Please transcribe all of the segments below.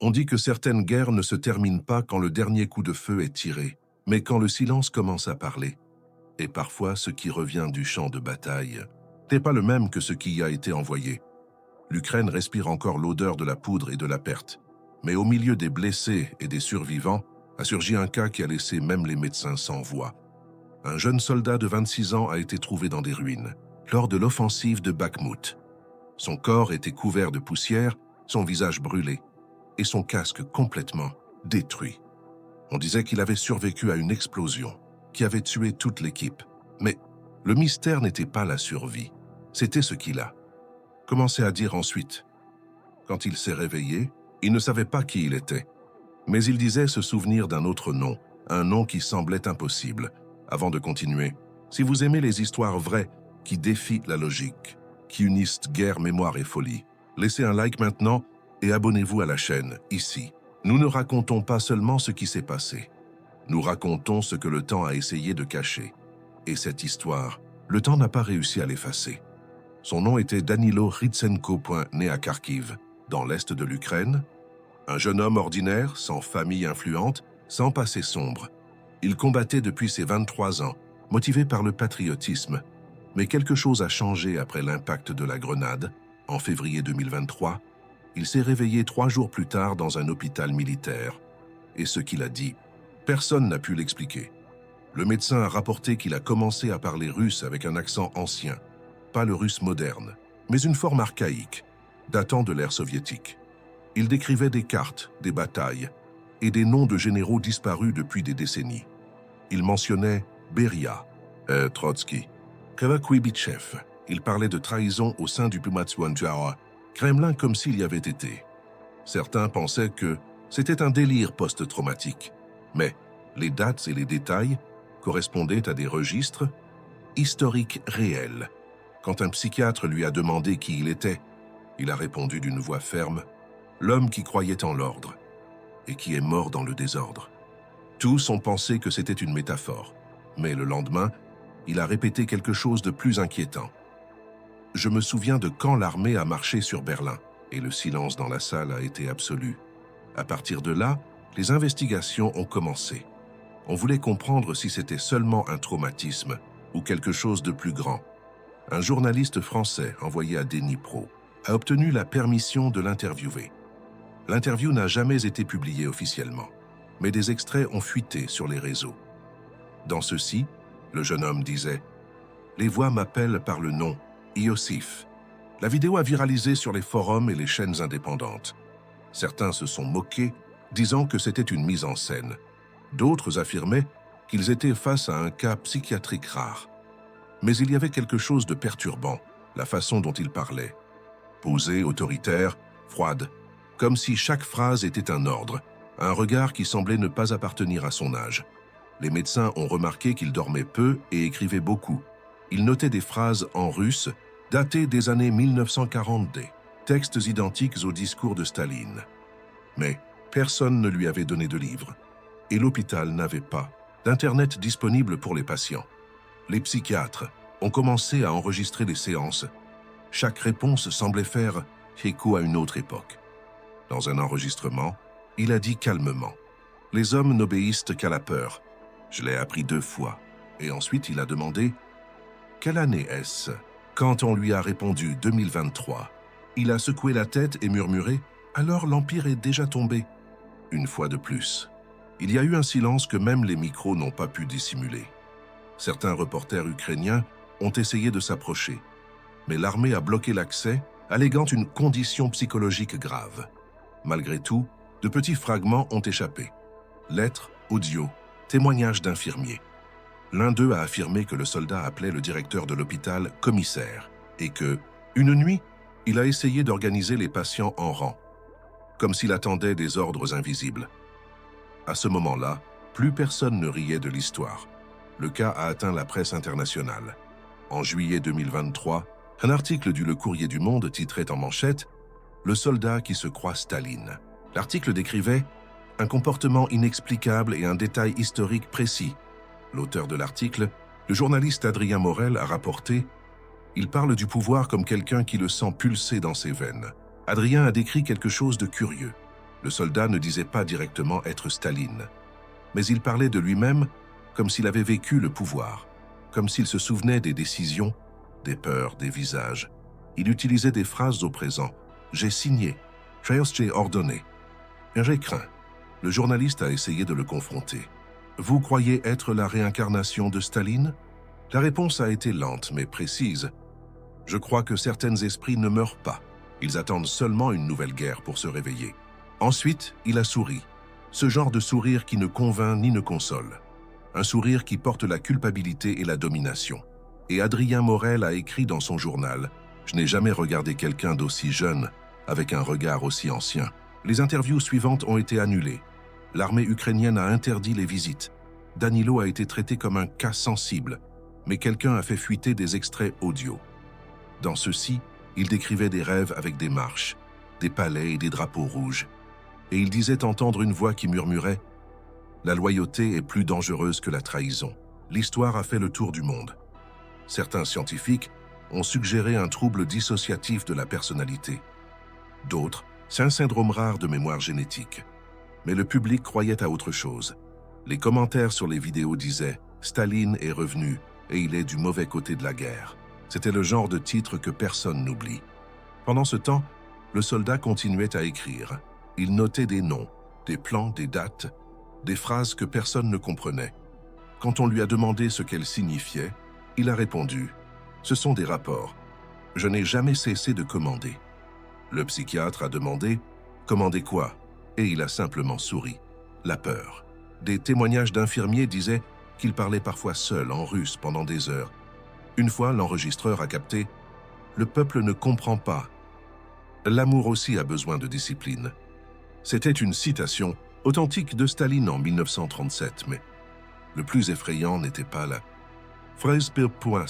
On dit que certaines guerres ne se terminent pas quand le dernier coup de feu est tiré, mais quand le silence commence à parler. Et parfois, ce qui revient du champ de bataille n'est pas le même que ce qui y a été envoyé. L'Ukraine respire encore l'odeur de la poudre et de la perte. Mais au milieu des blessés et des survivants, a surgi un cas qui a laissé même les médecins sans voix. Un jeune soldat de 26 ans a été trouvé dans des ruines, lors de l'offensive de Bakhmout. Son corps était couvert de poussière, son visage brûlé, et son casque complètement détruit. On disait qu'il avait survécu à une explosion qui avait tué toute l'équipe. Mais le mystère n'était pas la survie, c'était ce qu'il a commencé à dire ensuite. Quand il s'est réveillé, il ne savait pas qui il était, mais il disait se souvenir d'un autre nom, un nom qui semblait impossible, avant de continuer. Si vous aimez les histoires vraies qui défient la logique, qui unissent guerre, mémoire et folie, laissez un like maintenant et abonnez-vous à la chaîne, ici. Nous ne racontons pas seulement ce qui s'est passé, nous racontons ce que le temps a essayé de cacher. Et cette histoire, le temps n'a pas réussi à l'effacer. Son nom était Danilo Ritsenko, né à Kharkiv, dans l'est de l'Ukraine. Un jeune homme ordinaire, sans famille influente, sans passé sombre. Il combattait depuis ses 23 ans, motivé par le patriotisme. Mais quelque chose a changé après l'impact de la grenade. En février 2023, il s'est réveillé 3 jours plus tard dans un hôpital militaire. Et ce qu'il a dit, personne n'a pu l'expliquer. Le médecin a rapporté qu'il a commencé à parler russe avec un accent ancien, pas le russe moderne, mais une forme archaïque, datant de l'ère soviétique. Il décrivait des cartes, des batailles et des noms de généraux disparus depuis des décennies. Il mentionnait Beria, Trotsky, Krivakouibichev. Il parlait de trahison au sein du Pumatswanjawa, Kremlin comme s'il y avait été. Certains pensaient que c'était un délire post-traumatique, mais les dates et les détails correspondaient à des registres historiques réels. Quand un psychiatre lui a demandé qui il était, il a répondu d'une voix ferme, « L'homme qui croyait en l'ordre et qui est mort dans le désordre. » Tous ont pensé que c'était une métaphore, mais le lendemain, il a répété quelque chose de plus inquiétant. Je me souviens de quand l'armée a marché sur Berlin, et le silence dans la salle a été absolu. À partir de là, les investigations ont commencé. On voulait comprendre si c'était seulement un traumatisme ou quelque chose de plus grand. Un journaliste français envoyé à Dnipro a obtenu la permission de l'interviewer. L'interview n'a jamais été publiée officiellement, mais des extraits ont fuité sur les réseaux. Dans ceux-ci, le jeune homme disait « Les voix m'appellent par le nom, Iosif ». La vidéo a viralisé sur les forums et les chaînes indépendantes. Certains se sont moqués, disant que c'était une mise en scène. D'autres affirmaient qu'ils étaient face à un cas psychiatrique rare. Mais il y avait quelque chose de perturbant, la façon dont il parlait. Posée, autoritaire, froide, comme si chaque phrase était un ordre, un regard qui semblait ne pas appartenir à son âge. Les médecins ont remarqué qu'il dormait peu et écrivait beaucoup. Il notait des phrases en russe, datées des années 1940, des textes identiques aux discours de Staline. Mais personne ne lui avait donné de livre, et l'hôpital n'avait pas d'Internet disponible pour les patients. Les psychiatres ont commencé à enregistrer les séances. Chaque réponse semblait faire écho à une autre époque. Dans un enregistrement, il a dit calmement « Les hommes n'obéissent qu'à la peur. Je l'ai appris 2 fois. » Et ensuite, il a demandé « Quelle année est-ce » Quand on lui a répondu « 2023 », il a secoué la tête et murmuré « Alors l'Empire est déjà tombé ». Une fois de plus, il y a eu un silence que même les micros n'ont pas pu dissimuler. Certains reporters ukrainiens ont essayé de s'approcher, mais l'armée a bloqué l'accès, alléguant une condition psychologique grave. Malgré tout, de petits fragments ont échappé. Lettres, audio, témoignages d'infirmiers. L'un d'eux a affirmé que le soldat appelait le directeur de l'hôpital « commissaire » et que, une nuit, il a essayé d'organiser les patients en rang, comme s'il attendait des ordres invisibles. À ce moment-là, plus personne ne riait de l'histoire. Le cas a atteint la presse internationale. En juillet 2023, un article du Le Courrier du Monde titrait en manchette « Le soldat qui se croit Staline ». L'article décrivait un comportement inexplicable et un détail historique précis. L'auteur de l'article, le journaliste Adrien Morel, a rapporté « Il parle du pouvoir comme quelqu'un qui le sent pulser dans ses veines ». Adrien a décrit quelque chose de curieux. Le soldat ne disait pas directement être Staline, mais il parlait de lui-même comme s'il avait vécu le pouvoir, comme s'il se souvenait des décisions, des peurs, des visages. Il utilisait des phrases au présent. « J'ai signé »,« j'ai ordonné »,« j'ai craint ». Le journaliste a essayé de le confronter. « Vous croyez être la réincarnation de Staline ?» La réponse a été lente mais précise. « Je crois que certains esprits ne meurent pas. Ils attendent seulement une nouvelle guerre pour se réveiller. » Ensuite, il a souri. Ce genre de sourire qui ne convainc ni ne console. Un sourire qui porte la culpabilité et la domination. Et Adrien Morel a écrit dans son journal « Je n'ai jamais regardé quelqu'un d'aussi jeune, avec un regard aussi ancien. » Les interviews suivantes ont été annulées. L'armée ukrainienne a interdit les visites. Danilo a été traité comme un cas sensible, mais quelqu'un a fait fuiter des extraits audio. Dans ceux-ci, il décrivait des rêves avec des marches, des palais et des drapeaux rouges. Et il disait entendre une voix qui murmurait « La loyauté est plus dangereuse que la trahison. » L'histoire a fait le tour du monde. Certains scientifiques ont suggéré un trouble dissociatif de la personnalité. D'autres, c'est un syndrome rare de mémoire génétique. Mais le public croyait à autre chose. Les commentaires sur les vidéos disaient « Staline est revenu et il est du mauvais côté de la guerre ». C'était le genre de titre que personne n'oublie. Pendant ce temps, le soldat continuait à écrire. Il notait des noms, des plans, des dates, des phrases que personne ne comprenait. Quand on lui a demandé ce qu'elles signifiaient, il a répondu « Ce sont des rapports. Je n'ai jamais cessé de commander. » Le psychiatre a demandé « Commander quoi ?» et il a simplement souri. La peur. Des témoignages d'infirmiers disaient qu'il parlait parfois seul en russe pendant des heures. Une fois, l'enregistreur a capté « Le peuple ne comprend pas. L'amour aussi a besoin de discipline. » C'était une citation authentique de Staline en 1937, mais le plus effrayant n'était pas la phrase per point,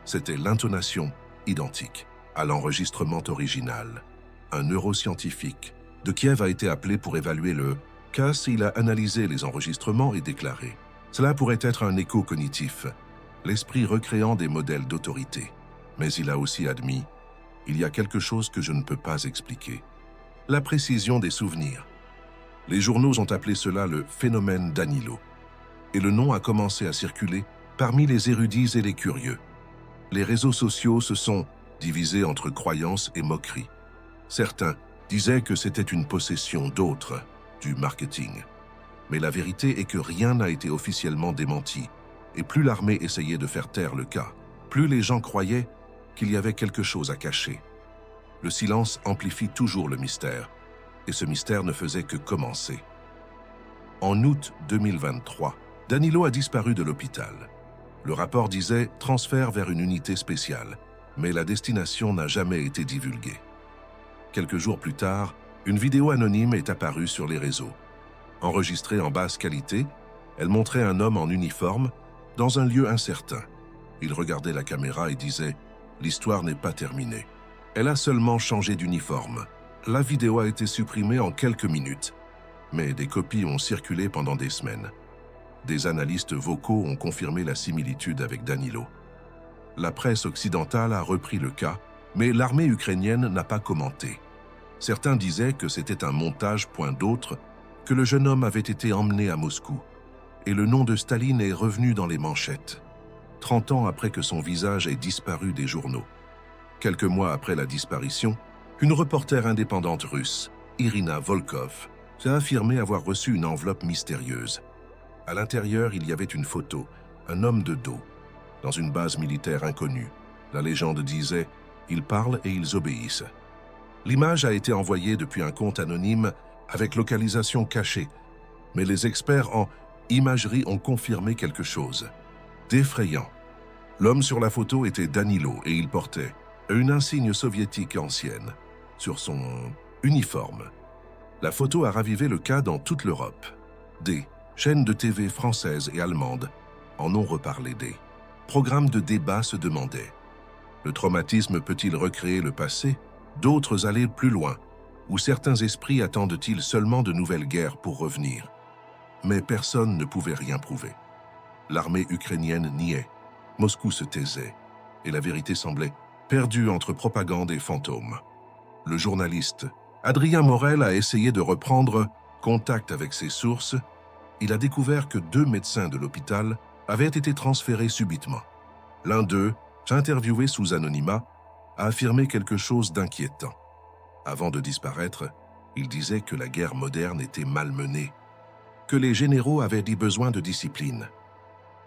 c'était l'intonation identique à l'enregistrement original. Un neuroscientifique de Kiev a été appelé pour évaluer le cas. Il a analysé les enregistrements et déclaré « Cela pourrait être un écho cognitif, l'esprit recréant des modèles d'autorité. » Mais il a aussi admis « Il y a quelque chose que je ne peux pas expliquer. » La précision des souvenirs. Les journaux ont appelé cela le phénomène Danilo. Et le nom a commencé à circuler parmi les érudits et les curieux. Les réseaux sociaux se sont divisés entre croyances et moqueries. Certains disaient que c'était une possession, d'autres du marketing. Mais la vérité est que rien n'a été officiellement démenti. Et plus l'armée essayait de faire taire le cas, plus les gens croyaient qu'il y avait quelque chose à cacher. Le silence amplifie toujours le mystère, et ce mystère ne faisait que commencer. En août 2023, Danilo a disparu de l'hôpital. Le rapport disait « transfert vers une unité spéciale », mais la destination n'a jamais été divulguée. Quelques jours plus tard, une vidéo anonyme est apparue sur les réseaux. Enregistrée en basse qualité, elle montrait un homme en uniforme dans un lieu incertain. Il regardait la caméra et disait « L'histoire n'est pas terminée. » Elle a seulement changé d'uniforme. La vidéo a été supprimée en quelques minutes, mais des copies ont circulé pendant des semaines. Des analystes vocaux ont confirmé la similitude avec Danilo. La presse occidentale a repris le cas, mais l'armée ukrainienne n'a pas commenté. Certains disaient que c'était un montage, point d'autre, que le jeune homme avait été emmené à Moscou. Et le nom de Staline est revenu dans les manchettes, 30 ans après que son visage ait disparu des journaux. Quelques mois après la disparition, une reporter indépendante russe, Irina Volkov, a affirmé avoir reçu une enveloppe mystérieuse. À l'intérieur, il y avait une photo, un homme de dos, dans une base militaire inconnue. La légende disait « Ils parlent et ils obéissent ». L'image a été envoyée depuis un compte anonyme avec localisation cachée, mais les experts en imagerie ont confirmé quelque chose d'effrayant. L'homme sur la photo était Danilo et il portait une insigne soviétique ancienne sur son uniforme. La photo a ravivé le cas dans toute l'Europe. Des chaînes de TV françaises et allemandes en ont reparlé. Des programmes de débat se demandaient « Le traumatisme peut-il recréer le passé ?» D'autres allaient plus loin, où certains esprits attendent-ils seulement de nouvelles guerres pour revenir. Mais personne ne pouvait rien prouver. L'armée ukrainienne niait, Moscou se taisait, et la vérité semblait perdue entre propagande et fantômes. Le journaliste Adrien Morel a essayé de reprendre contact avec ses sources. Il a découvert que 2 médecins de l'hôpital avaient été transférés subitement. L'un d'eux, interviewé sous anonymat, a affirmé quelque chose d'inquiétant. Avant de disparaître, il disait que la guerre moderne était mal menée, que les généraux avaient dit besoin de discipline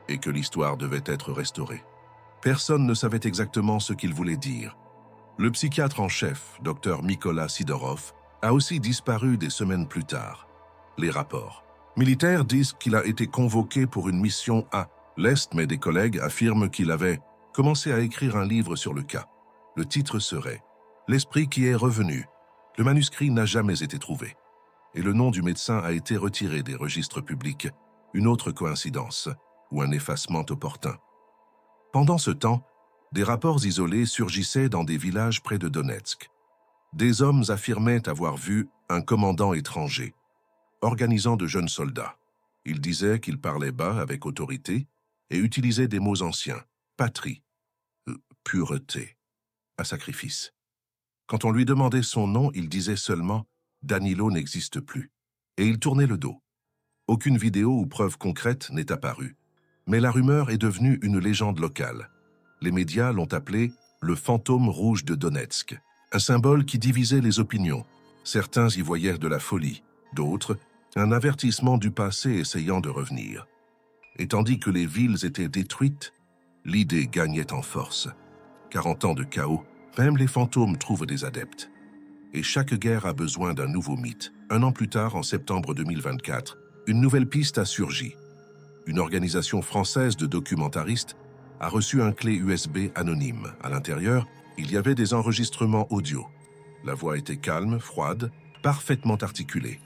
et que l'histoire devait être restaurée. Personne ne savait exactement ce qu'il voulait dire. Le psychiatre en chef, Dr Mykola Sidorov, a aussi disparu des semaines plus tard. Les rapports militaires disent qu'il a été convoqué pour une mission à l'Est, mais des collègues affirment qu'il avait commencé à écrire un livre sur le cas. Le titre serait « L'esprit qui est revenu ». Le manuscrit n'a jamais été trouvé. Et le nom du médecin a été retiré des registres publics. Une autre coïncidence ou un effacement opportun. Pendant ce temps, des rapports isolés surgissaient dans des villages près de Donetsk. Des hommes affirmaient avoir vu un commandant étranger, organisant de jeunes soldats. Ils disaient qu'il parlait bas avec autorité et utilisait des mots anciens, patrie, pureté, à sacrifice. Quand on lui demandait son nom, il disait seulement « Danilo n'existe plus » et il tournait le dos. Aucune vidéo ou preuve concrète n'est apparue, mais la rumeur est devenue une légende locale. Les médias l'ont appelé « le fantôme rouge de Donetsk », un symbole qui divisait les opinions. Certains y voyaient de la folie, d'autres un avertissement du passé essayant de revenir. Et tandis que les villes étaient détruites, l'idée gagnait en force. 40 ans de chaos, même les fantômes trouvent des adeptes. Et chaque guerre a besoin d'un nouveau mythe. 1 an plus tard, en septembre 2024, une nouvelle piste a surgi. Une organisation française de documentaristes a reçu un clé USB anonyme. À l'intérieur, il y avait des enregistrements audio. La voix était calme, froide, parfaitement articulée.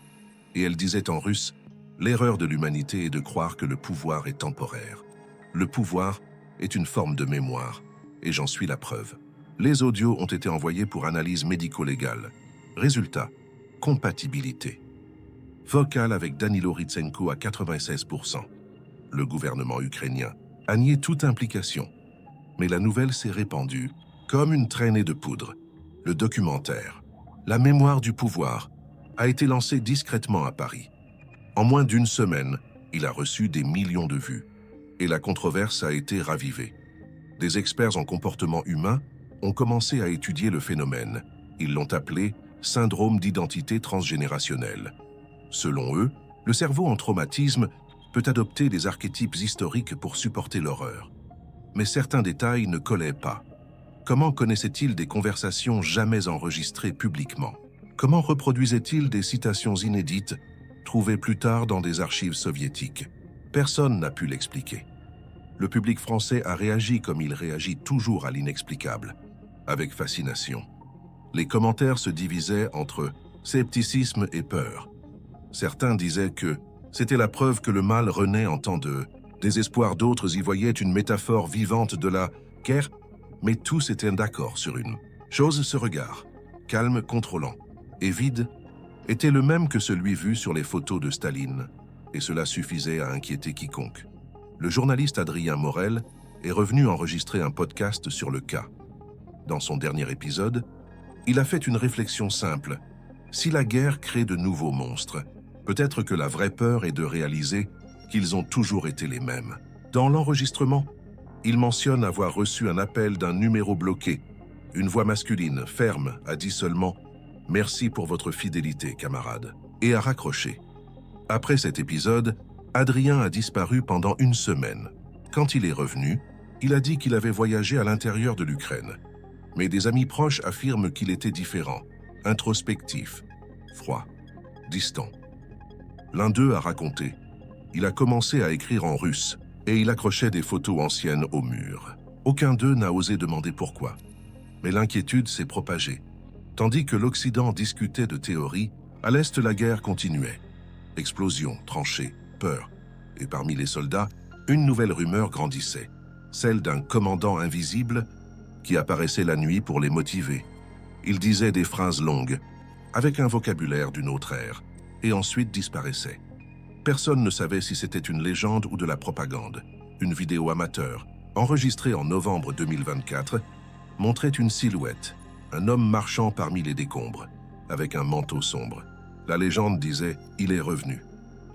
Et elle disait en russe « L'erreur de l'humanité est de croire que le pouvoir est temporaire. Le pouvoir est une forme de mémoire, et j'en suis la preuve. » Les audios ont été envoyés pour analyse médico-légale. Résultat, compatibilité. Vocal avec Danilo Ritsenko à 96%. Le gouvernement ukrainien a nié toute implication. Mais la nouvelle s'est répandue comme une traînée de poudre. Le documentaire « La mémoire du pouvoir » a été lancé discrètement à Paris. En moins d'1 semaine, il a reçu des millions de vues. Et la controverse a été ravivée. Des experts en comportement humain ont commencé à étudier le phénomène. Ils l'ont appelé « syndrome d'identité transgénérationnelle ». Selon eux, le cerveau en traumatisme peut adopter des archétypes historiques pour supporter l'horreur. Mais certains détails ne collaient pas. Comment connaissait-il des conversations jamais enregistrées publiquement? Comment reproduisait-il des citations inédites trouvées plus tard dans des archives soviétiques? Personne n'a pu l'expliquer. Le public français a réagi comme il réagit toujours à l'inexplicable, avec fascination. Les commentaires se divisaient entre scepticisme et peur. Certains disaient que c'était la preuve que le mal renaît en temps de désespoir, d'autres y voyaient une métaphore vivante de la guerre, mais tous étaient d'accord sur une chose, ce regard, calme, contrôlant et vide, était le même que celui vu sur les photos de Staline, et cela suffisait à inquiéter quiconque. Le journaliste Adrien Morel est revenu enregistrer un podcast sur le cas. Dans son dernier épisode, il a fait une réflexion simple. Si la guerre crée de nouveaux monstres, peut-être que la vraie peur est de réaliser qu'ils ont toujours été les mêmes. Dans l'enregistrement, il mentionne avoir reçu un appel d'un numéro bloqué. Une voix masculine, ferme, a dit seulement « Merci pour votre fidélité, camarade » et a raccroché. Après cet épisode, Adrien a disparu pendant 1 semaine. Quand il est revenu, il a dit qu'il avait voyagé à l'intérieur de l'Ukraine. Mais des amis proches affirment qu'il était différent, introspectif, froid, distant. L'un d'eux a raconté « Il a commencé à écrire en russe et il accrochait des photos anciennes au mur. Aucun d'eux n'a osé demander pourquoi. Mais l'inquiétude s'est propagée. Tandis que l'Occident discutait de théories, à l'Est la guerre continuait. Explosions, tranchées, peur. Et parmi les soldats, une nouvelle rumeur grandissait, celle d'un commandant invisible qui apparaissait la nuit pour les motiver. Il disait des phrases longues, avec un vocabulaire d'une autre ère, et ensuite disparaissait. Personne ne savait si c'était une légende ou de la propagande. Une vidéo amateur, enregistrée en novembre 2024, montrait une silhouette, un homme marchant parmi les décombres. avec un manteau sombre. La légende disait « il est revenu ».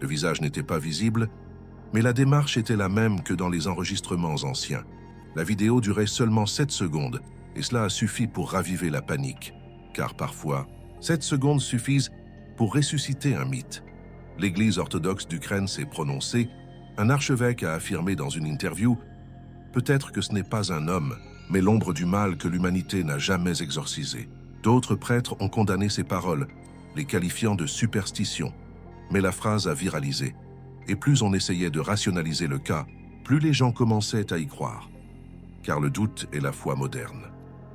Le visage n'était pas visible, mais la démarche était la même que dans les enregistrements anciens. La vidéo durait seulement 7 secondes, et cela a suffi pour raviver la panique. Car parfois, 7 secondes suffisent pour ressusciter un mythe. L'Église orthodoxe d'Ukraine s'est prononcée. Un archevêque a affirmé dans une interview « Peut-être que ce n'est pas un homme, mais l'ombre du mal que l'humanité n'a jamais exorcisé. » D'autres prêtres ont condamné ces paroles, les qualifiant de superstition. Mais la phrase a viralisé. Et plus on essayait de rationaliser le cas, plus les gens commençaient à y croire. Car le doute est la foi moderne.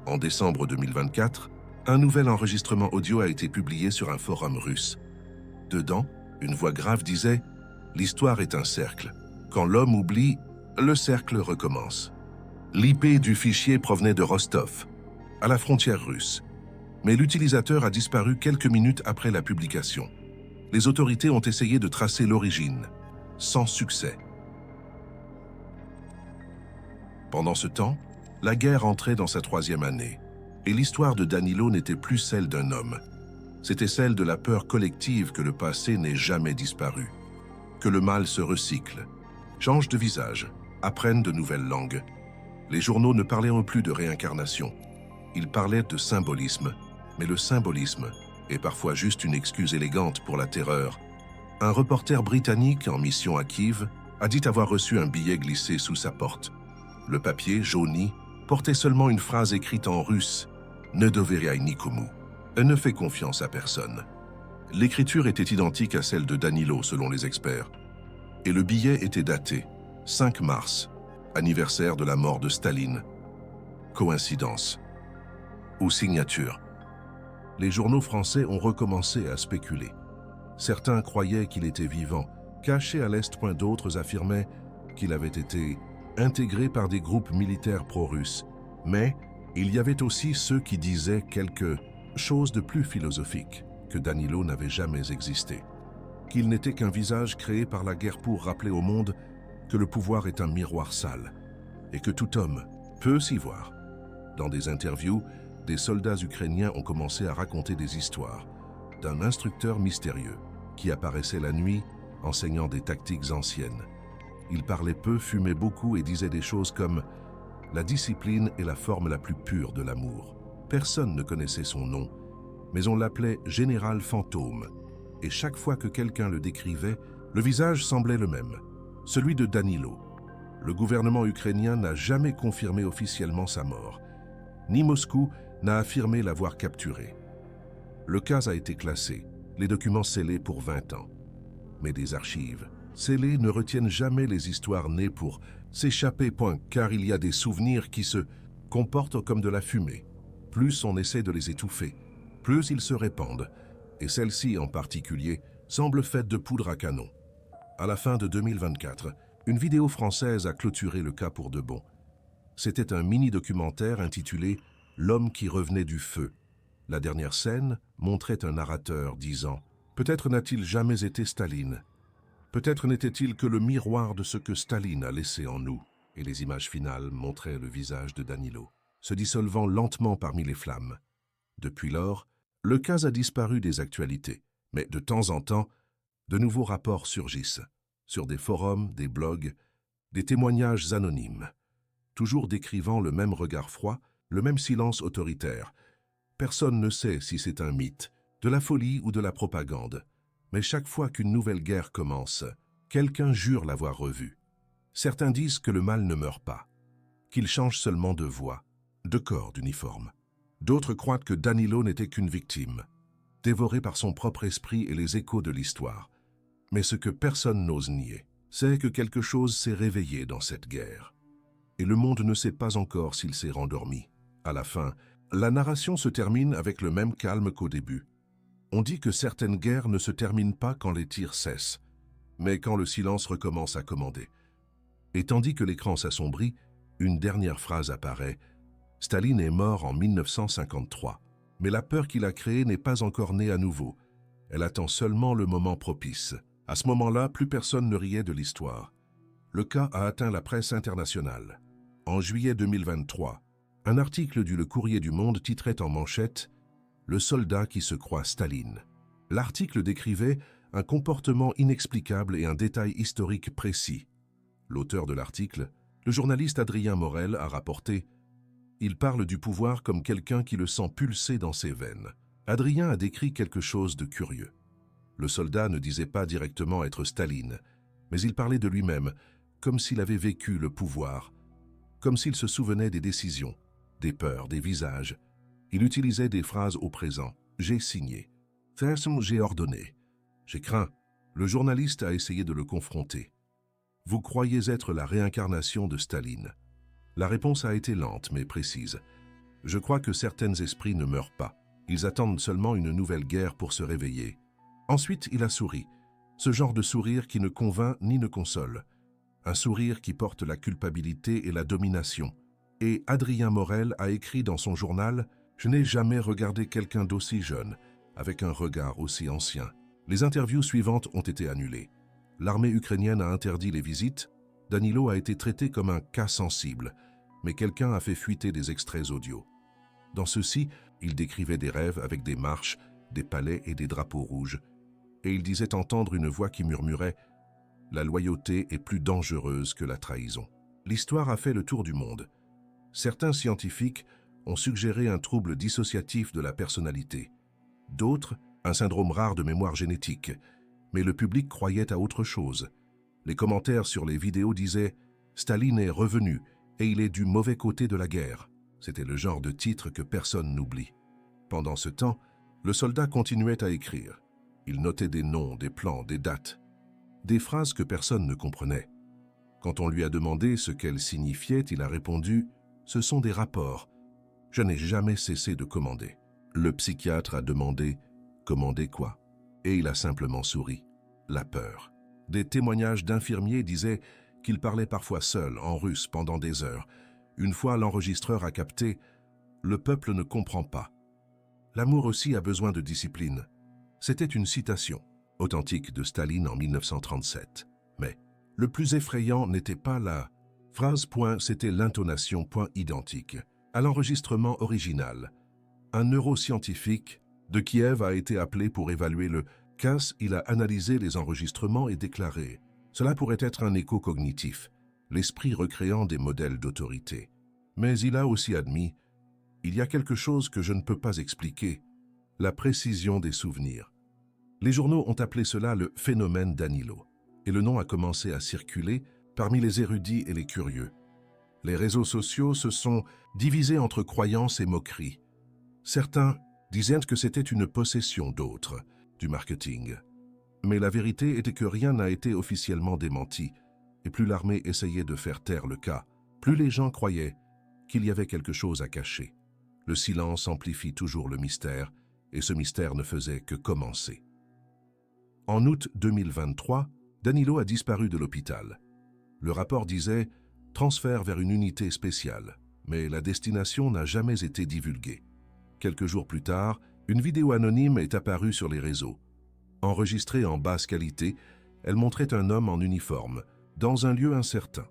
En décembre 2024, un nouvel enregistrement audio a été publié sur un forum russe. Dedans, une voix grave disait « L'histoire est un cercle. Quand l'homme oublie, le cercle recommence. » L'IP du fichier provenait de Rostov, à la frontière russe. Mais l'utilisateur a disparu quelques minutes après la publication. Les autorités ont essayé de tracer l'origine, sans succès. Pendant ce temps, la guerre entrait dans sa 3e année, et l'histoire de Danilo n'était plus celle d'un homme. C'était celle de la peur collective que le passé n'ait jamais disparu, que le mal se recycle, change de visage, apprenne de nouvelles langues. Les journaux ne parlaient plus de réincarnation, ils parlaient de symbolisme, mais le symbolisme est parfois juste une excuse élégante pour la terreur. Un reporter britannique en mission à Kiev a dit avoir reçu un billet glissé sous sa porte. Le papier, jauni, portait seulement une phrase écrite en russe « Ne doverяй nikomu ». Elle ne fait confiance à personne. L'écriture était identique à celle de Danilo selon les experts. Et le billet était daté 5 mars, anniversaire de la mort de Staline. Coïncidence ou signature? Les journaux français ont recommencé à spéculer. Certains croyaient qu'il était vivant, caché à l'Est. D'autres affirmaient qu'il avait été intégré par des groupes militaires pro-russes. Mais il y avait aussi ceux qui disaient quelque chose de plus philosophique, que Danilo n'avait jamais existé, qu'il n'était qu'un visage créé par la guerre pour rappeler au monde que le pouvoir est un miroir sale et que tout homme peut s'y voir. Dans des interviews, des soldats ukrainiens ont commencé à raconter des histoires d'un instructeur mystérieux qui apparaissait la nuit enseignant des tactiques anciennes. Il parlait peu, fumait beaucoup et disait des choses comme « La discipline est la forme la plus pure de l'amour ». Personne ne connaissait son nom, mais on l'appelait « Général Fantôme ». Et chaque fois que quelqu'un le décrivait, le visage semblait le même, celui de Danilo. Le gouvernement ukrainien n'a jamais confirmé officiellement sa mort, ni Moscou n'a affirmé l'avoir capturé. Le cas a été classé, les documents scellés pour 20 ans. Mais des archives scellées ne retiennent jamais les histoires nées pour s'échapper, car il y a des souvenirs qui se comportent comme de la fumée. Plus on essaie de les étouffer, plus ils se répandent, et celle-ci en particulier semble faite de poudre à canon. À la fin de 2024, une vidéo française a clôturé le cas pour de bon. C'était un mini-documentaire intitulé « L'homme qui revenait du feu ». La dernière scène montrait un narrateur disant « Peut-être n'a-t-il jamais été Staline. Peut-être n'était-il que le miroir de ce que Staline a laissé en nous. » Et les images finales montraient le visage de Danilo, se dissolvant lentement parmi les flammes. Depuis lors, le cas a disparu des actualités, mais de temps en temps, de nouveaux rapports surgissent, sur des forums, des blogs, des témoignages anonymes, toujours décrivant le même regard froid, le même silence autoritaire. Personne ne sait si c'est un mythe, de la folie ou de la propagande, mais chaque fois qu'une nouvelle guerre commence, quelqu'un jure l'avoir revu. Certains disent que le mal ne meurt pas, qu'il change seulement de voix, de corps, d'uniforme. D'autres croient que Danilo n'était qu'une victime, dévoré par son propre esprit et les échos de l'histoire. Mais ce que personne n'ose nier, c'est que quelque chose s'est réveillé dans cette guerre. Et le monde ne sait pas encore s'il s'est rendormi. À la fin, la narration se termine avec le même calme qu'au début. On dit que certaines guerres ne se terminent pas quand les tirs cessent, mais quand le silence recommence à commander. Et tandis que l'écran s'assombrit, une dernière phrase apparaît. Staline est mort en 1953, mais la peur qu'il a créée n'est pas encore née à nouveau. Elle attend seulement le moment propice. À ce moment-là, plus personne ne riait de l'histoire. Le cas a atteint la presse internationale. En juillet 2023, un article du Le Courrier du Monde titrait en manchette « le soldat qui se croit Staline. L'article décrivait un comportement inexplicable et un détail historique précis. L'auteur de l'article, le journaliste Adrien Morel, a rapporté « Il parle du pouvoir comme quelqu'un qui le sent pulser dans ses veines ». Adrien a décrit quelque chose de curieux. Le soldat ne disait pas directement être Staline, mais il parlait de lui-même, comme s'il avait vécu le pouvoir, comme s'il se souvenait des décisions, des peurs, des visages. Il utilisait des phrases au présent. « J'ai signé »,« j'ai ordonné »,« j'ai craint ». Le journaliste a essayé de le confronter. « Vous croyez être la réincarnation de Staline ?» La réponse a été lente mais précise. « Je crois que certains esprits ne meurent pas. Ils attendent seulement une nouvelle guerre pour se réveiller. » Ensuite, il a souri. Ce genre de sourire qui ne convainc ni ne console. Un sourire qui porte la culpabilité et la domination. Et Adrien Morel a écrit dans son journal « Je n'ai jamais regardé quelqu'un d'aussi jeune, avec un regard aussi ancien. » Les interviews suivantes ont été annulées. L'armée ukrainienne a interdit les visites. Danilo a été traité comme un cas sensible, mais quelqu'un a fait fuiter des extraits audio. Dans ceux-ci, il décrivait des rêves avec des marches, des palais et des drapeaux rouges. Et il disait entendre une voix qui murmurait « La loyauté est plus dangereuse que la trahison ». L'histoire a fait le tour du monde. Certains scientifiques ont suggéré un trouble dissociatif de la personnalité. D'autres, un syndrome rare de mémoire génétique. Mais le public croyait à autre chose. Les commentaires sur les vidéos disaient « Staline est revenu et il est du mauvais côté de la guerre ». C'était le genre de titre que personne n'oublie. Pendant ce temps, le soldat continuait à écrire. Il notait des noms, des plans, des dates, des phrases que personne ne comprenait. Quand on lui a demandé ce qu'elles signifiaient, il a répondu « Ce sont des rapports. Je n'ai jamais cessé de commander ». Le psychiatre a demandé « Commander quoi ?» Et il a simplement souri. La peur. Des témoignages d'infirmiers disaient qu'il parlait parfois seul, en russe, pendant des heures. Une fois, l'enregistreur a capté « Le peuple ne comprend pas. L'amour aussi a besoin de discipline. » C'était une citation, authentique de Staline en 1937. Mais le plus effrayant n'était pas la phrase point, c'était l'intonation point identique à l'enregistrement original. Un neuroscientifique de Kiev a été appelé pour évaluer le cas. Il a analysé les enregistrements et déclaré « Cela pourrait être un écho cognitif, l'esprit recréant des modèles d'autorité. » Mais il a aussi admis « Il y a quelque chose que je ne peux pas expliquer, la précision des souvenirs. » Les journaux ont appelé cela le phénomène Danilo, et le nom a commencé à circuler parmi les érudits et les curieux. Les réseaux sociaux se sont divisés entre croyances et moqueries. Certains disaient que c'était une possession, d'autres du marketing. Mais la vérité était que rien n'a été officiellement démenti, et plus l'armée essayait de faire taire le cas, plus les gens croyaient qu'il y avait quelque chose à cacher. Le silence amplifie toujours le mystère, et ce mystère ne faisait que commencer. En août 2023, Danilo a disparu de l'hôpital. Le rapport disait « transfert vers une unité spéciale », mais la destination n'a jamais été divulguée. Quelques jours plus tard, une vidéo anonyme est apparue sur les réseaux. Enregistrée en basse qualité, elle montrait un homme en uniforme, dans un lieu incertain.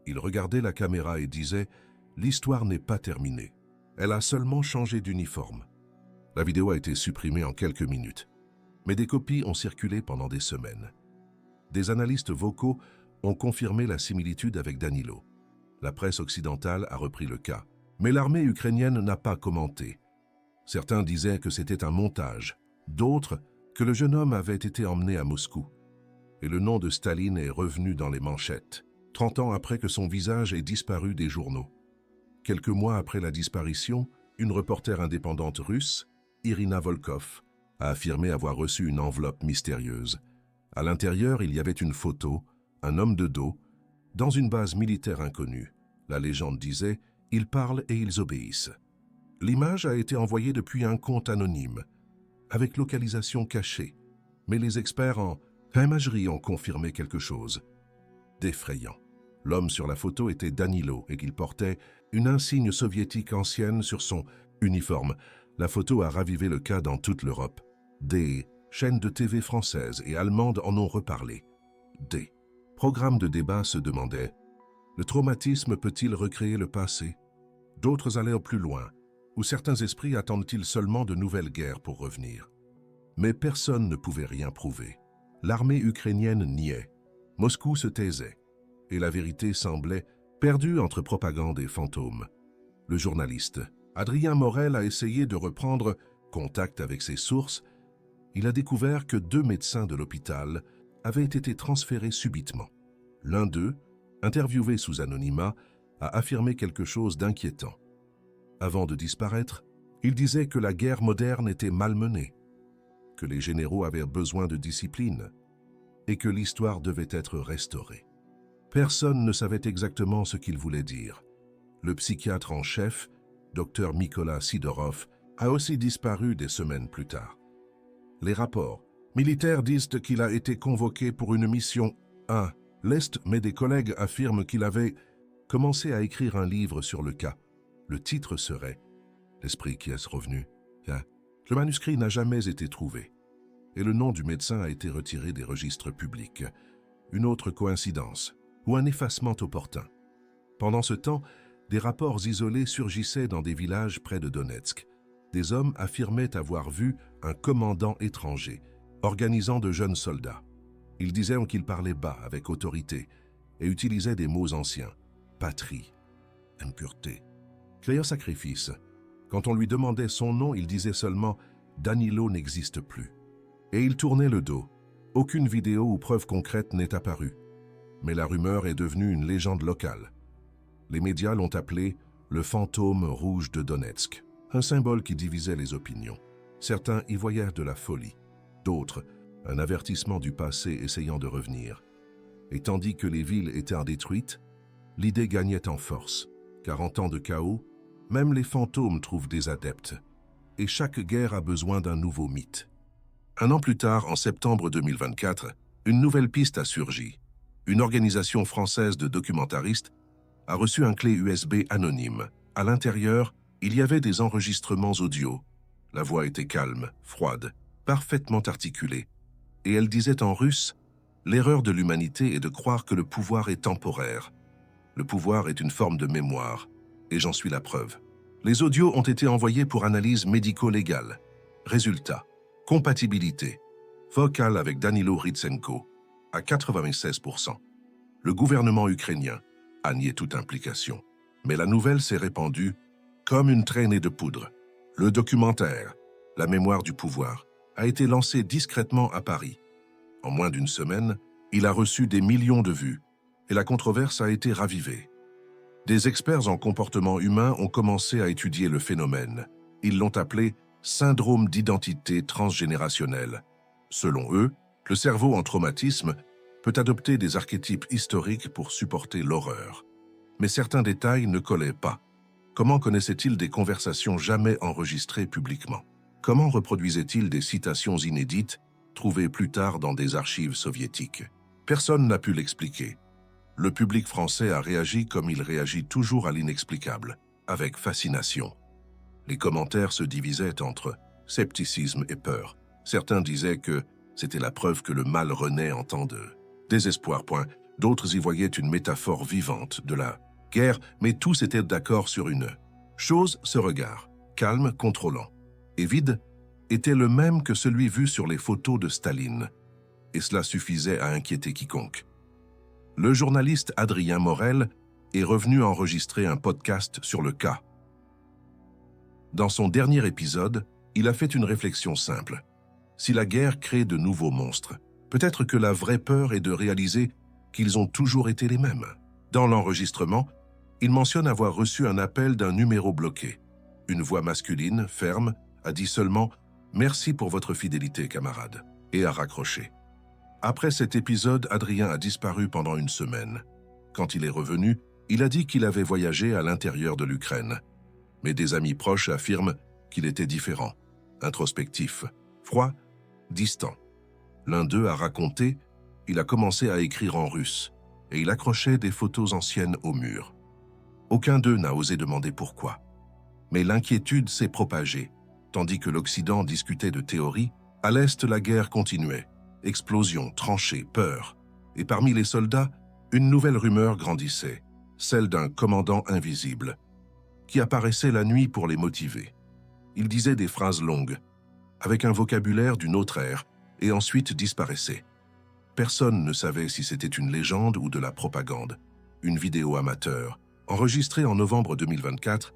Il regardait la caméra et disait « L'histoire n'est pas terminée. Elle a seulement changé d'uniforme ». La vidéo a été supprimée en quelques minutes. Mais des copies ont circulé pendant des semaines. Des analystes vocaux ont confirmé la similitude avec Danilo. La presse occidentale a repris le cas. Mais l'armée ukrainienne n'a pas commenté. Certains disaient que c'était un montage, d'autres que le jeune homme avait été emmené à Moscou. Et le nom de Staline est revenu dans les manchettes, 30 ans après que son visage ait disparu des journaux. Quelques mois après la disparition, une reporter indépendante russe, Irina Volkov, a affirmé avoir reçu une enveloppe mystérieuse. À l'intérieur, il y avait une photo, un homme de dos, dans une base militaire inconnue. La légende disait « Ils parlent et ils obéissent ». L'image a été envoyée depuis un compte anonyme, avec localisation cachée, mais les experts en imagerie ont confirmé quelque chose d'effrayant. L'homme sur la photo était Danilo et qu'il portait une insigne soviétique ancienne sur son uniforme. La photo a ravivé le cas dans toute l'Europe. Des chaînes de TV françaises et allemandes en ont reparlé. Des programmes de débat se demandaient « Le traumatisme peut-il recréer le passé ?» D'autres allèrent plus loin. Ou certains esprits attendent-ils seulement de nouvelles guerres pour revenir? Mais personne ne pouvait rien prouver. L'armée ukrainienne niait. Moscou se taisait. Et la vérité semblait perdue entre propagande et fantômes. Le journaliste Adrien Morel a essayé de reprendre contact avec ses sources. Il a découvert que 2 médecins de l'hôpital avaient été transférés subitement. L'un d'eux, interviewé sous anonymat, a affirmé quelque chose d'inquiétant. Avant de disparaître, il disait que la guerre moderne était malmenée, que les généraux avaient besoin de discipline et que l'histoire devait être restaurée. Personne ne savait exactement ce qu'il voulait dire. Le psychiatre en chef, Dr Mykola Sidorov, a aussi disparu des semaines plus tard. Les rapports militaires disent qu'il a été convoqué pour une mission à l'Est, mais des collègues affirment qu'il avait commencé à écrire un livre sur le cas. Le titre serait « L'esprit qui est revenu ». Le manuscrit n'a jamais été trouvé et le nom du médecin a été retiré des registres publics. Une autre coïncidence ou un effacement opportun. Pendant ce temps, des rapports isolés surgissaient dans des villages près de Donetsk. Des hommes affirmaient avoir vu un commandant étranger, organisant de jeunes soldats. Ils disaient qu'il parlait bas, avec autorité, et utilisait des mots anciens. Patrie, impureté, créer sacrifice. Quand on lui demandait son nom, il disait seulement « Danilo n'existe plus ». Et il tournait le dos. Aucune vidéo ou preuve concrète n'est apparue. Mais la rumeur est devenue une légende locale. Les médias l'ont appelé « le fantôme rouge de Donetsk », un symbole qui divisait les opinions. Certains y voyaient de la folie, d'autres un avertissement du passé essayant de revenir. Et tandis que les villes étaient détruites, l'idée gagnait en force, car en temps de chaos, même les fantômes trouvent des adeptes, et chaque guerre a besoin d'un nouveau mythe. Un an plus tard, en septembre 2024, une nouvelle piste a surgi. Une organisation française de documentaristes a reçu un clé USB anonyme. À l'intérieur, il y avait des enregistrements audio. La voix était calme, froide, parfaitement articulée. Et elle disait en russe « L'erreur de l'humanité est de croire que le pouvoir est temporaire. Le pouvoir est une forme de mémoire, et j'en suis la preuve. » Les audios ont été envoyés pour analyse médico-légale. Résultat, compatibilité, vocale avec Danilo Ritsenko, à 96%. Le gouvernement ukrainien a nié toute implication. Mais la nouvelle s'est répandue comme une traînée de poudre. Le documentaire, La mémoire du pouvoir, a été lancé discrètement à Paris. En moins d'une semaine, il a reçu des millions de vues et la controverse a été ravivée. Des experts en comportement humain ont commencé à étudier le phénomène. Ils l'ont appelé « syndrome d'identité transgénérationnelle ». Selon eux, le cerveau en traumatisme peut adopter des archétypes historiques pour supporter l'horreur. Mais certains détails ne collaient pas. Comment connaissait-il des conversations jamais enregistrées publiquement? Comment reproduisait-il des citations inédites trouvées plus tard dans des archives soviétiques? Personne n'a pu l'expliquer. Le public français a réagi comme il réagit toujours à l'inexplicable, avec fascination. Les commentaires se divisaient entre scepticisme et peur. Certains disaient que c'était la preuve que le mal renaît en temps de désespoir. D'autres y voyaient une métaphore vivante de la guerre, mais tous étaient d'accord sur une chose, ce regard, calme, contrôlant et vide, était le même que celui vu sur les photos de Staline, et cela suffisait à inquiéter quiconque. Le journaliste Adrien Morel est revenu enregistrer un podcast sur le cas. Dans son dernier épisode, il a fait une réflexion simple. Si la guerre crée de nouveaux monstres, peut-être que la vraie peur est de réaliser qu'ils ont toujours été les mêmes. Dans l'enregistrement, il mentionne avoir reçu un appel d'un numéro bloqué. Une voix masculine, ferme, a dit seulement « Merci pour votre fidélité, camarade » et a raccroché. Après cet épisode, Adrien a disparu pendant une semaine. Quand il est revenu, il a dit qu'il avait voyagé à l'intérieur de l'Ukraine. Mais des amis proches affirment qu'il était différent, introspectif, froid, distant. L'un d'eux a raconté qu'il a commencé à écrire en russe et il accrochait des photos anciennes au mur. Aucun d'eux n'a osé demander pourquoi. Mais l'inquiétude s'est propagée. Tandis que l'Occident discutait de théories, à l'Est, la guerre continuait. Explosions, tranchées, peur. Et parmi les soldats, une nouvelle rumeur grandissait, celle d'un commandant invisible. qui apparaissait la nuit pour les motiver. Il disait des phrases longues, avec un vocabulaire d'une autre ère, et ensuite disparaissait. Personne ne savait si c'était une légende ou de la propagande. Une vidéo amateur, enregistrée en novembre 2024,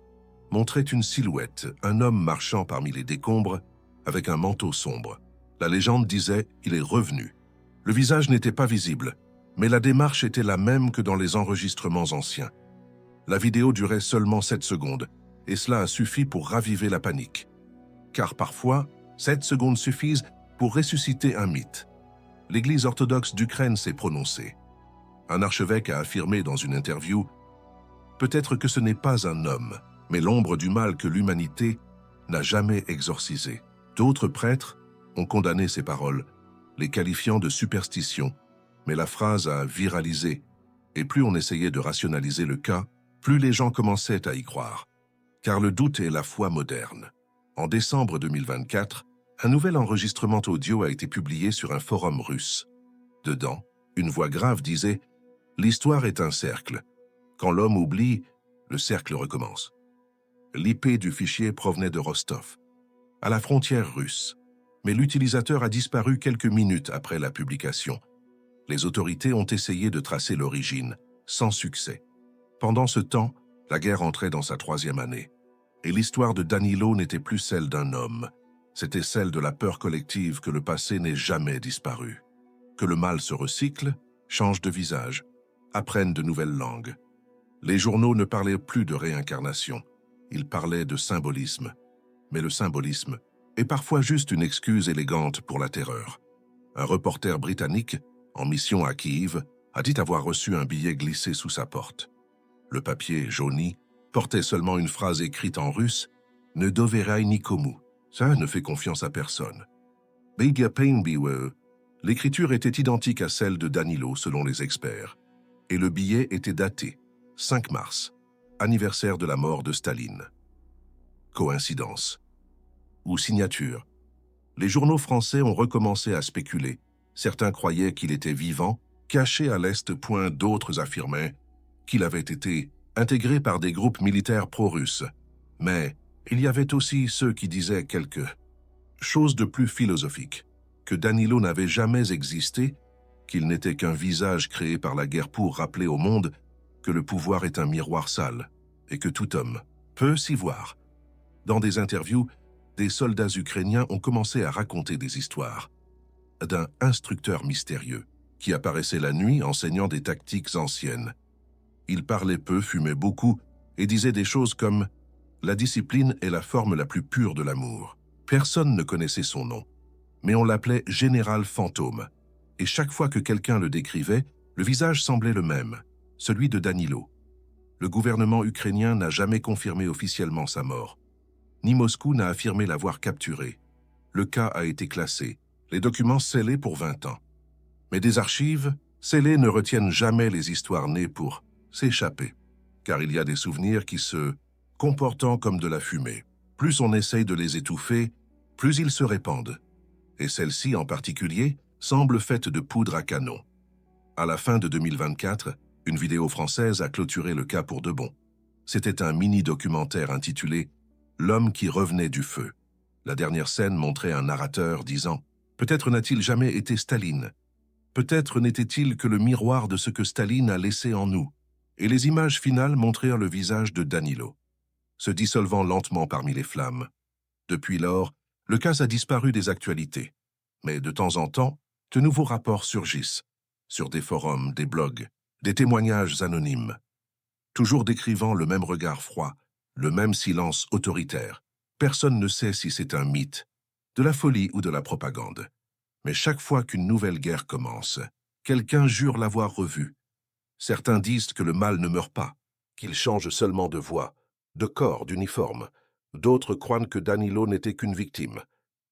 montrait une silhouette, un homme marchant parmi les décombres, avec un manteau sombre. La légende disait « il est revenu ». Le visage n'était pas visible, mais la démarche était la même que dans les enregistrements anciens. La vidéo durait seulement 7 secondes, et cela a suffi pour raviver la panique. Car parfois, 7 secondes suffisent pour ressusciter un mythe. L'Église orthodoxe d'Ukraine s'est prononcée. Un archevêque a affirmé dans une interview « Peut-être que ce n'est pas un homme, mais l'ombre du mal que l'humanité n'a jamais exorcisé. » D'autres prêtres ont condamné ces paroles, les qualifiant de superstition, mais la phrase a viralisé, et plus on essayait de rationaliser le cas, plus les gens commençaient à y croire. Car le doute est la foi moderne. En décembre 2024, un nouvel enregistrement audio a été publié sur un forum russe. Dedans, une voix grave disait « L'histoire est un cercle. Quand l'homme oublie, le cercle recommence. » L'IP du fichier provenait de Rostov, à la frontière russe, mais l'utilisateur a disparu quelques minutes après la publication. Les autorités ont essayé de tracer l'origine, sans succès. Pendant ce temps, la guerre entrait dans sa 3e année, et l'histoire de Danilo n'était plus celle d'un homme, c'était celle de la peur collective que le passé n'ait jamais disparu. Que le mal se recycle, change de visage, apprenne de nouvelles langues. Les journaux ne parlaient plus de réincarnation, ils parlaient de symbolisme. Mais le symbolisme est parfois juste une excuse élégante pour la terreur. Un reporter britannique, en mission à Kiev, a dit avoir reçu un billet glissé sous sa porte. Le papier, jauni, portait seulement une phrase écrite en russe « Ne doverai nikomu ». Ça ne fait confiance à personne. Beiga pain biwe. L'écriture était identique à celle de Danilo selon les experts. Et le billet était daté, 5 mars, anniversaire de la mort de Staline. Coïncidence ou signature? Les journaux français ont recommencé à spéculer. Certains croyaient qu'il était vivant, caché à l'Est, d'autres affirmaient qu'il avait été intégré par des groupes militaires pro-russes. Mais il y avait aussi ceux qui disaient quelque chose de plus philosophique, que Danilo n'avait jamais existé, qu'il n'était qu'un visage créé par la guerre pour rappeler au monde que le pouvoir est un miroir sale et que tout homme peut s'y voir. Dans des interviews, des soldats ukrainiens ont commencé à raconter des histoires d'un instructeur mystérieux qui apparaissait la nuit enseignant des tactiques anciennes. Il parlait peu, fumait beaucoup et disait des choses comme « La discipline est la forme la plus pure de l'amour ». Personne ne connaissait son nom, mais on l'appelait « Général Fantôme ». Et chaque fois que quelqu'un le décrivait, le visage semblait le même, celui de Danilo. Le gouvernement ukrainien n'a jamais confirmé officiellement sa mort. Ni Moscou n'a affirmé l'avoir capturé. Le cas a été classé, les documents scellés pour 20 ans. Mais des archives scellées ne retiennent jamais les histoires nées pour s'échapper, car il y a des souvenirs qui se comportant comme de la fumée. Plus on essaye de les étouffer, plus ils se répandent. Et celle-ci en particulier semble faite de poudre à canon. À la fin de 2024, une vidéo française a clôturé le cas pour de bon. C'était un mini-documentaire intitulé « L'homme qui revenait du feu ». La dernière scène montrait un narrateur disant « Peut-être n'a-t-il jamais été Staline. Peut-être n'était-il que le miroir de ce que Staline a laissé en nous. » Et les images finales montrèrent le visage de Danilo, se dissolvant lentement parmi les flammes. Depuis lors, le cas a disparu des actualités. Mais de temps en temps, de nouveaux rapports surgissent, sur des forums, des blogs, des témoignages anonymes, toujours décrivant le même regard froid, le même silence autoritaire. Personne ne sait si c'est un mythe, de la folie ou de la propagande. Mais chaque fois qu'une nouvelle guerre commence, quelqu'un jure l'avoir revu. Certains disent que le mal ne meurt pas, qu'il change seulement de voix, de corps, d'uniforme. D'autres croient que Danilo n'était qu'une victime,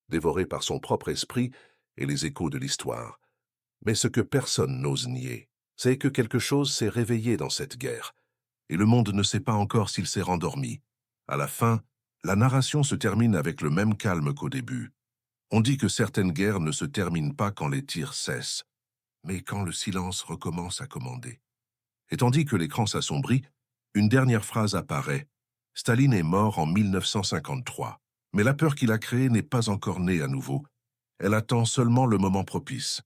dévoré par son propre esprit et les échos de l'histoire. Mais ce que personne n'ose nier, c'est que quelque chose s'est réveillé dans cette guerre, et le monde ne sait pas encore s'il s'est rendormi. À la fin, la narration se termine avec le même calme qu'au début. On dit que certaines guerres ne se terminent pas quand les tirs cessent, mais quand le silence recommence à commander. Et tandis que l'écran s'assombrit, une dernière phrase apparaît. Staline est mort en 1953, mais la peur qu'il a créée n'est pas encore née à nouveau. Elle attend seulement le moment propice.